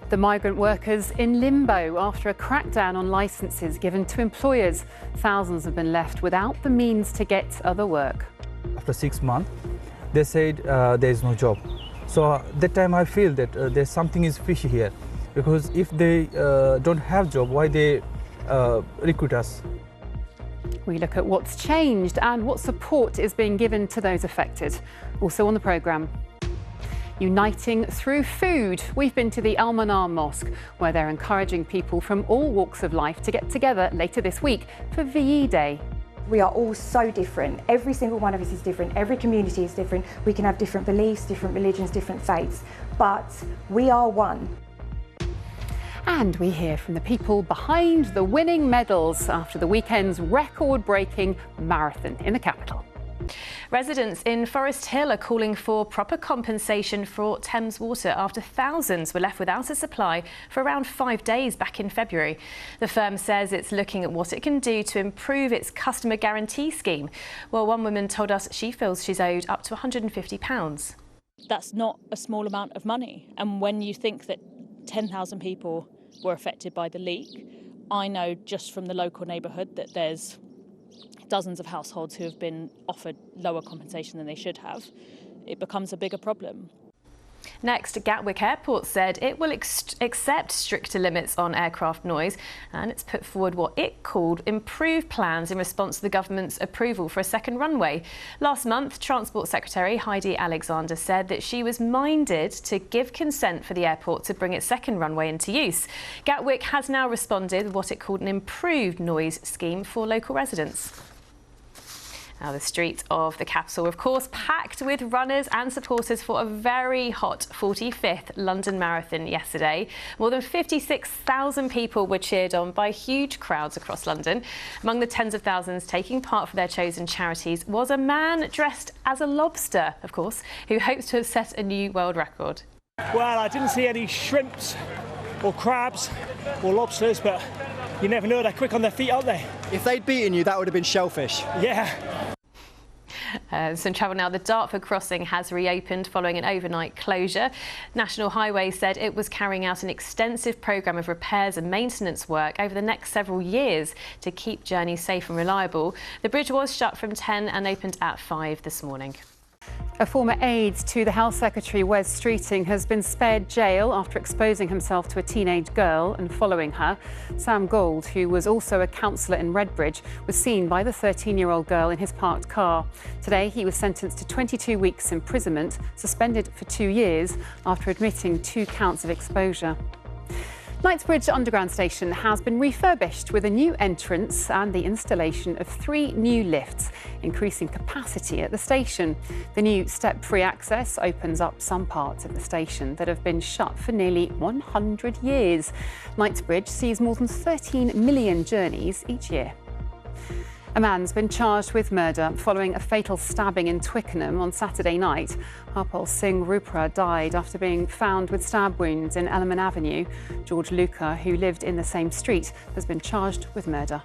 The migrant workers in limbo after a crackdown on licences given to employers. Thousands have been left without the means to get other work. After 6 months, they said there is no job. So that time I feel that there's something is fishy here, because if they don't have job, why they recruit us? We look at what's changed and what support is being given to those affected. Also on the programme. Uniting through food. We've been to the Al Manar Mosque, where they're encouraging people from all walks of life to get together later this week for VE Day. We are all so different. Every single one of us is different. Every community is different. We can have different beliefs, different religions, different faiths, but we are one. And we hear from the people behind the winning medals after the weekend's record-breaking marathon in the capital. Residents in Forest Hill are calling for proper compensation for Thames Water after thousands were left without a supply for around 5 days back in February. The firm says it's looking at what it can do to improve its customer guarantee scheme. Well, one woman told us she feels she's owed up to £150. That's not a small amount of money. And when you think that 10,000 people were affected by the leak, I know just from the local neighbourhood that there's dozens of households who have been offered lower compensation than they should have. It becomes a bigger problem. Next, Gatwick Airport said it will accept stricter limits on aircraft noise, and it's put forward what it called improved plans in response to the government's approval for a second runway. Last month, Transport Secretary Heidi Alexander said that she was minded to give consent for the airport to bring its second runway into use. Gatwick has now responded with what it called an improved noise scheme for local residents. Now, the streets of the capital, of course, packed with runners and supporters for a very hot 45th London Marathon yesterday. More than 56,000 people were cheered on by huge crowds across London. Among the tens of thousands taking part for their chosen charities was a man dressed as a lobster, of course, who hopes to have set a new world record. Well, I didn't see any shrimps or crabs or lobsters, but you never know, they're quick on their feet, aren't they? If they'd beaten you, that would have been shellfish. Yeah. Some travel now. The Dartford crossing has reopened following an overnight closure. National Highways said it was carrying out an extensive programme of repairs and maintenance work over the next several years to keep journeys safe and reliable. The bridge was shut from 10 and opened at 5 this morning. A former aide to the Health Secretary, Wes Streeting, has been spared jail after exposing himself to a teenage girl and following her. Sam Gold, who was also a councillor in Redbridge, was seen by the 13-year-old girl in his parked car. Today, he was sentenced to 22 weeks imprisonment, suspended for 2 years after admitting 2 counts of exposure. Knightsbridge Underground Station has been refurbished with a new entrance and the installation of 3 new lifts, increasing capacity at the station. The new step-free access opens up some parts of the station that have been shut for nearly 100 years. Knightsbridge sees more than 13 million journeys each year. A man's been charged with murder following a fatal stabbing in Twickenham on Saturday night. Harpal Singh Rupra died after being found with stab wounds in Ellerman Avenue. George Luca, who lived in the same street, has been charged with murder.